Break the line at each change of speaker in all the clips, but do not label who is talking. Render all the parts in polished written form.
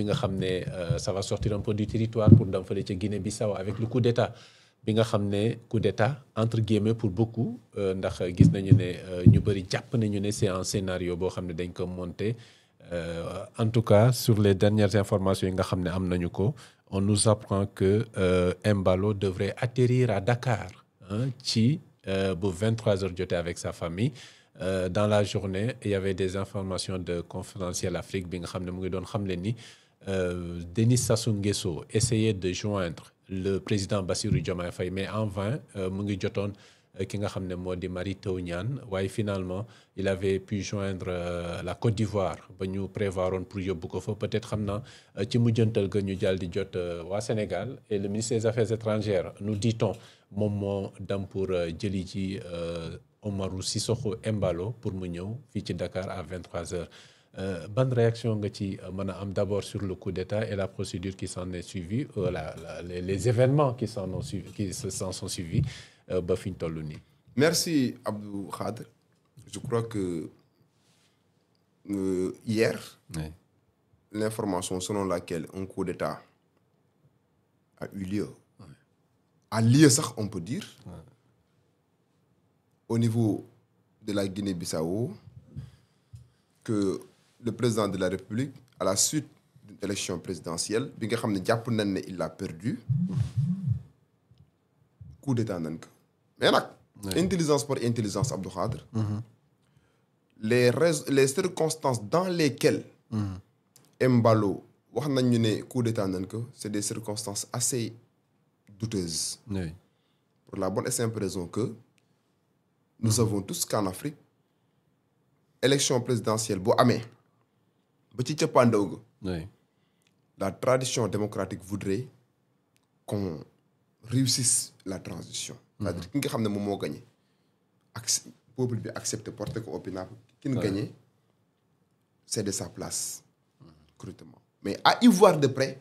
bi nga xam ne ça va sortir un peu du territoire pour dem fële ca Guinée-Bissau avec le coup d'état bi nga xam ne coup d'état entre guillemets pour beaucoup ndax gis nañu ne ñu bëri jàpp nañu ne c'est un scénario boo xam ne dañ ko monter en tout cas sur les dernières informations yi nga xam ne am nañu ko on nous apprend que Embalo devrait atterrir à Dakar ci bu 23h jotee avec sa famille dans la journée il y avait des informations de Confidentiel Afrique bi nga xam ne mu ngi doon xamle ni Denis Sassou Nguesso essayait de joindre le président Bassirou Diomaye Faye mais en vain mu ngi jotoon ki nga xam ne moo di Mary Teuw Niane waaye finalement il avait pu joindre la Côte d'Ivoire ba ñu prévoiroon pour yóbbu ko fa peut-être xam na ci mujjantal ga ñu jàll di jot waa Sénégal et le ministre des Affaires étrangères nous dit-on moom moo dem pour jëli ji Omarou Sissoko Embalo pour mu ñëw fii ci Dakar à 23h. Ban réaction nga ci mën a am d'abord sur le coup d'État et la procédure qui s'en est suivie les événements qui s'en sont suivis ba fi ñu toll nii.
Merci Abdou Khadre. Je crois que hier oui. L'information selon laquelle un coup d'État a eu lieu oui. A lieu sax on peut dire oui. Au niveau de la Guinée-Bissau que le président de la République à la suite d'une élection présidentielle bi nga xam ne jàpp nañ ne il a perdu coup d'état nañ ko mais nag intelligence par intelligence Abdou Khadre les circonstances dans lesquelles Embalo wax nañ ñu ne coup d'état nañ ko c'est des circonstances assez douteuses oui. Pour la bonne et simple raison que nous savons tous qu'en Afrique élection présidentielle bu amee ba ci cëppaandaw ga la tradition démocratique voudrait qu'on réussisse la transition c'est-à-dire ki nga xam ne moom moo gagné ak peuple bi accepté porter ko opinion ki ñu gagné céder sa place scrutement mais à y voir de près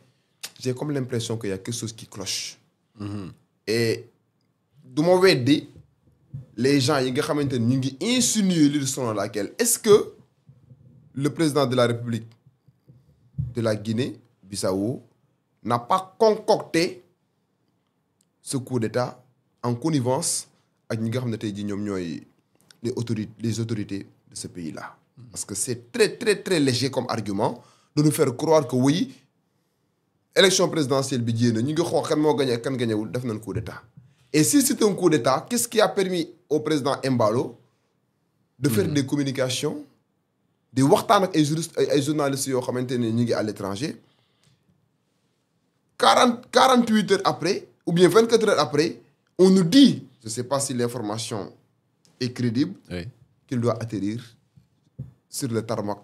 j'ai comme l'impression qu'il y a quelque chose qui cloche et du ma weddi les gens yi nga xamante ne ñu ngi insinuer li selon laquelle est-ce que le président de la République de la Guinée-Bissau n'a pas concocté ce coup d'État en connivence ak ñi nga xam ne tey jii ñoom ñooy les autorités de ce pays-là. Parce que c'est très très très léger comme argument de nous faire croire que oui élection présidentielle bi jéem na ñu ngi xool kan moo gagné kan gagnéwul def nañ coup d'État. Et si c'est un coup d'État, qu'est-ce qui a permis au président Embalo de faire des communications, de waxtaan ak ay journalistes yoo xamante ne ñu ngi à l'étranger 48 heures après ou bien 24 heures après on nous dit, je ne sais pas si l'information est crédible, oui. Qu'il doit atterrir sur le tarmac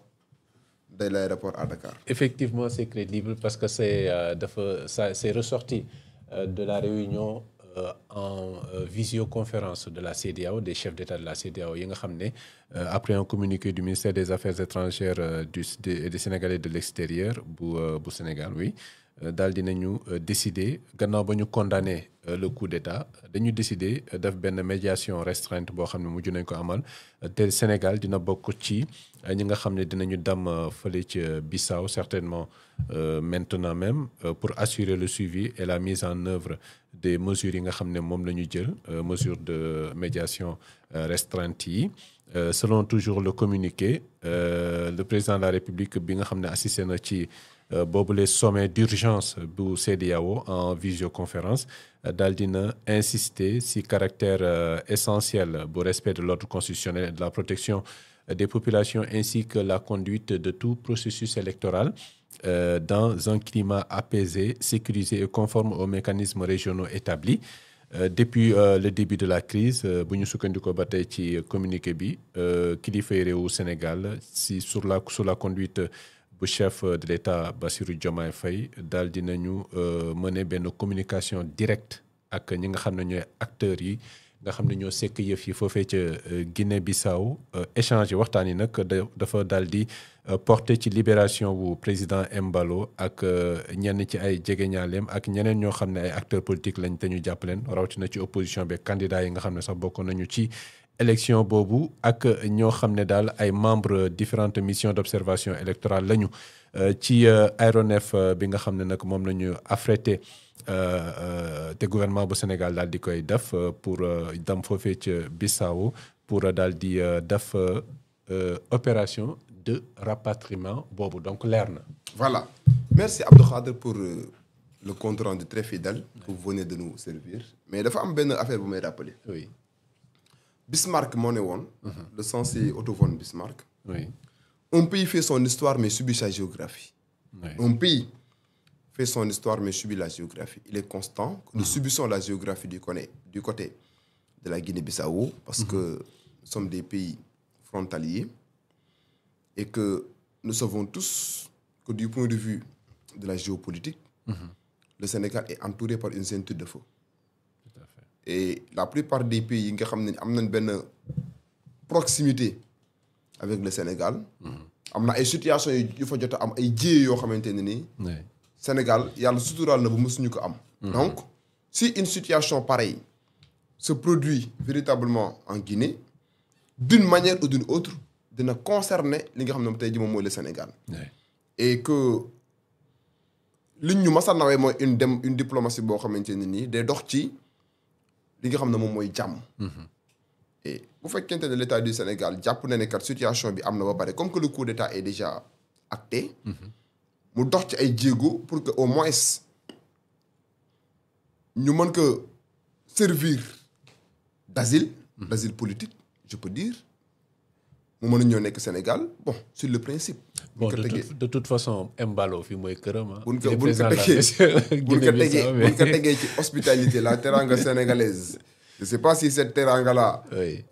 de l'aéroport à Dakar.
Effectivement, c'est crédible parce que c'est ressorti de la réunion en visioconférence de la CEDEAO, des chefs d'État de la CEDEAO yi nga xam ne après un communiqué du ministère des Affaires étrangères et des Sénégalais de l'extérieur bu Sénégal oui daal dinañu décider gannaaw ba ñu condamné le coup d'État dañu décider def benn médiation restreinte boo xam ne mujj nañ ko amal te Sénégal dina bokk ci ñi nga xam ne dinañu dem fële ci Bissau certainement maintenant même pour assurer le suivi et la mise en œuvre des mesures yi nga xam ne moom la ñu jël mesures de médiation restreinte yi selon toujours le communiqué le président de la République bi nga xam ne assisté na ci boobu les sommets d'urgence bu CEDEAO en visioconférence daal dina insister si caractère essentiel bu respect de l'ordre constitutionnel et de la protection des populations ainsi que la conduite de tout processus électoral dans un climat apaisé, sécurisé et conforme aux mécanismes régionaux établis. Depuis le début de la crise bu ñu sukkandikoo ba tey ci communiqué bi kilifay réewu Sénégal sous la conduite bu chef de l'État Bassirou Diomaye Faye daal dinañu mener benn communication directe ak ñi nga xam ne ñooy acteurs yi nga xam ne ñoo sekk yëf yi foofee ca Guinée-Bissau échange waxtaan yi nag dafa daal di porter ci libération bu président Embalo ak ñenn ci ay jegeñaaleem ak ñeneen ñoo xam ne ay acteurs politiques lañ te ñu jàpp leen rawatina ci opposition bi candidat yi nga xam ne sax bokk nañu ci élection boobu ak ñoo xam ne daal ay membres différentes missions d'observation électorale lañu ci aéronef bi nga xam ne nag moom la ñu affrété te gouvernement bu Sénégal daal di koy def pour dem foofee ca Bissau pour daal di def opération de rapatriement boobu donc leer na.
Voilà. Merci Abdou Khadre pour le compte rendu très fidèle que vous venez de nous servir. Mais dafa am benn affaire bu may rappeler.
Oui.
Bismarck moo ne woon. Le censé Otto von Bismarck.
Oui.
Un pays fait son histoire mais subit sa géographie.
Oui.
Un pays fait son histoire mais subit la géographie. Il est constant que nous subissons la géographie du côté de la Guinée-Bissau parce que nous sommes des pays frontaliers et que nous savons tous que du point de vue de la géopolitique, le Sénégal est entouré par une ceinture de feu.
Tout à fait.
Et la plupart des pays nga xam ne am nañ benn proximité avec le Sénégal. am na ay situations yu fa jot a am ay jéey yoo xamante ne nii. Sénégal yàlla suturaal na ba mësuñu ko am. Donc si une situation pareille se produit véritablement en Guinée d'une manière ou d'une autre dina concerner li nga xam ne tey jii moom mooy le Sénégal. Et que liñ ñu mas a nawee mooy une diplomatie boo xamante ne nii day dox ci li nga xam ne moom mooy jàmm. Et bu fekkente ne l'État du Sénégal jàpp na ne kat situation bi am na ba pare comme que le coup d'État est déjà acté. mu dox ci ay jéego pour que au moins ñu mën ko servir d'asile. d'asile politique je peux dire mu mën a ñëw nekk Sénégal bon sur le principe.
bon de toute façon Embalo fi mooy këram ah.
buñ ko tegee ci hospitalité la teranga sénégalaise. Je ne sais pas si cette teranga-là, oui.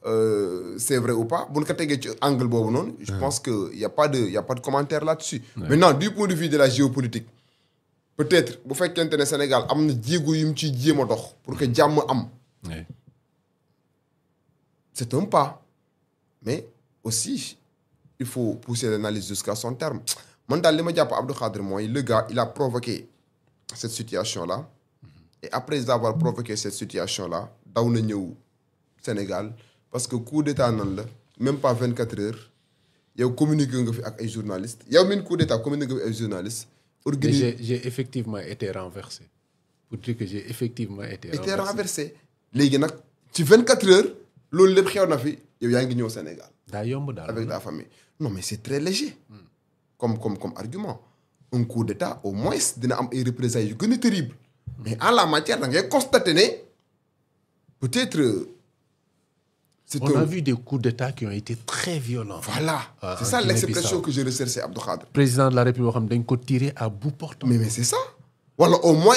C'est vrai ou pas. Bon, quand tu as angle bobu non, je pense que y a pas de commentaire là-dessus. Oui. Maintenant, du point de vue de la géopolitique, peut-être bu fekkente ne Sénégal am na jéego yu mu ciy jéem a dox pour que jàmm am. Oui. C'est un pas. Mais aussi, il faut pousser l'analyse jusqu'à son terme. Man daal li ma jàpp Abdou Khadre mooy le gars, il a provoqué cette situation-là. Et après avoir provoqué cette situation-là, daw na ñëw Sénégal parce que coup d'état nan la même pas 24 heures yow communiqué nga fi ak ay journalistes yow min coup d'état communiqué nga fi ay journalistes.
J'ai effectivement été renversé. Pour dire que j'ai effectivement été
renversé. Léegi nag ci 24 heures loolu lépp xew na fi yow yaa ngi ñëw Sénégal.
daa yomb daal
avec ta famille. Non mais c'est très léger. Comme argument. Un coup d'état au moins dina am ay représailles yu gën a terrible. Mais en la matière da ngay constater ne peut-être.
On a vu des coups d'État qui ont été très violents.
Voilà. C'est ça l'expression que je recherchais, Abdou Khadre.
Président de la République xam dañ ko tiré à bout portant.
Mais c'est ça. Voilà, au moins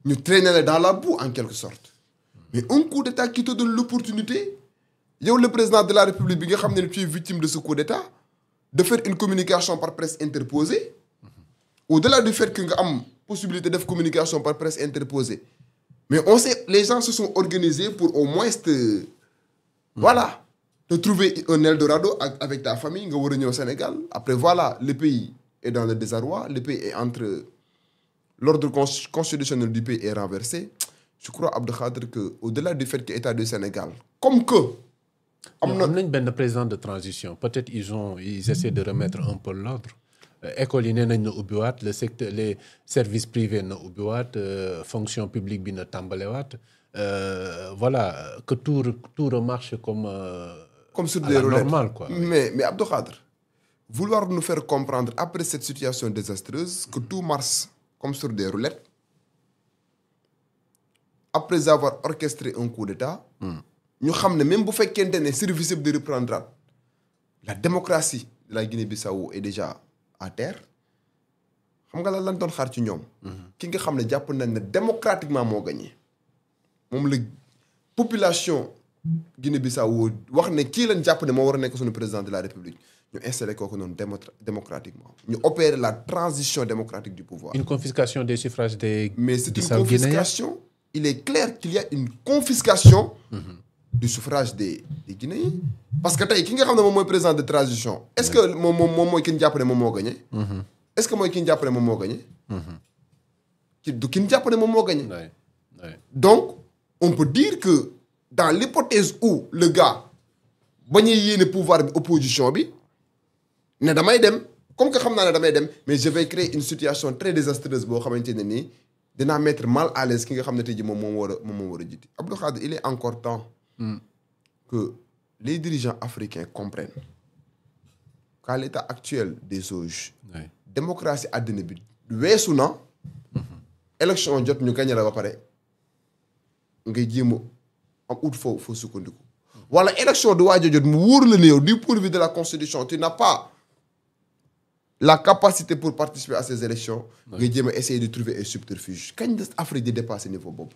ñu traîner dans la boue en quelque sorte. Mais un coup d'État qui te donne l'opportunité yow le président de la République bi nga xam ne tu es victime de ce coup d'État de faire une communication par presse interposée. Au-delà du fait que nga am possibilité de communication par presse interposée. Mais on sait, les gens se sont organisés pour au moins voilà, de trouver un Eldorado avec ta famille, nga war a ñëw Sénégal. Après voilà, le pays est dans le désarroi, le pays est entre l'ordre constitutionnel du pays est renversé. Je crois Abdou Khadre que au-delà du fait que l'État du Sénégal, comme que
am nañ benn président de transition, peut-être ils essaient de remettre un peu l'ordre. École yi nee nañ na ubbiwaat le secteur les services privés na ubbiwaat fonction publique bi na tàmbalewaat voilà que tout remarche comme
sur des roulettes
normal quoi.
Mais Abdou Khadre, vouloir nous faire comprendre après cette situation désastreuse que tout marche comme sur des roulettes après avoir orchestré un coup d'État ñu xam ne même bu fekkente ne service bi de reprendre la démocratie de la Guinée-Bissau est déjà à terre xam nga lan doon xaar ci ñoom. ki nga xam ne jàpp nañ ne démocratiquement moo gagné moom la population Guinée-Bissau wax ne kii lañ jàpp ne moo war a nekk suñu président de la République ñu installé kooku noonu démocratiquement ñu opérer la transition démocratique du pouvoir.
Une confiscation des suffrages des.
Mais c'est une confiscation. Il est clair qu'il y a une confiscation. Du suffrage des Guinéens. Parce que tey ki nga xam ne moom mooy président de transition est-ce que moom mooy ki ñu jàpp ne moom moo gagné. Est-ce que mooy ki ñu jàpp ne moom moo gagné. du ki ñu jàpp ne moom moo gagné. Donc on peut dire que dans l'hypothèse où le gars bañ a yéene pouvoir bi opposition bi ne damay dem comme que xam naa ne damay dem mais je vais créer une situation très désastreuse boo xamante ne nii dinaa mettre mal à l'aise ki nga xam ne tey jii moom moo war a jiite Abdou Khadre il est encore temps que les dirigeants africains comprennent qu'à l'état actuel des choses démocratie àddina bi weesu na élection jot ñu gagné la ba pare ngay jéem a am ut foo sukkandiku wala élection du waaj a jot mu wóor la ne yow du point de vue de la constitution tu n'as pas la capacité pour participer à ces élections ngay jéem a essayer de trouver un subterfuge kañ la Afrique di dépasser niveau boobu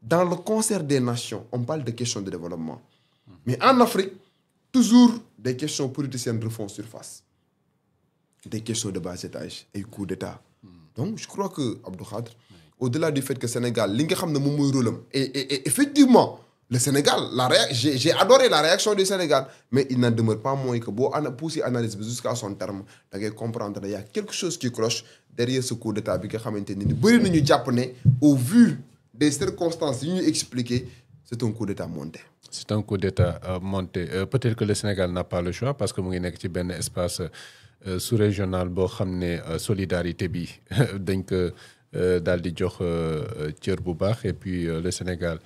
dans le concert des nations on parle de questions de développement mais en Afrique toujours des questions politiciennes refont surface des questions de bas étage ay coups d'état donc je crois que Abdou Khadre au-delà du fait que Sénégal li nga xam ne moom mooy rôle am et effectivement le Sénégal j'ai adoré la réaction du Sénégal mais il n'en demeure pas moins que boo poussé analyse bi jusqu'à son terme da ngay comprendre il y a quelque chose qui cloche derrière ce coup d'état bi nga xamante ni bëri nañu jàpp ne au vu des circonstances yi ñu expliqué c'est un coup d'état monté.
C'est un coup d'état monté peut-être que le Sénégal n'a pas le choix parce que mu ngi nekk ci benn espace sous-régional boo xam ne solidarité bi dañ ko daal di jox cër bu baax et puis le Sénégal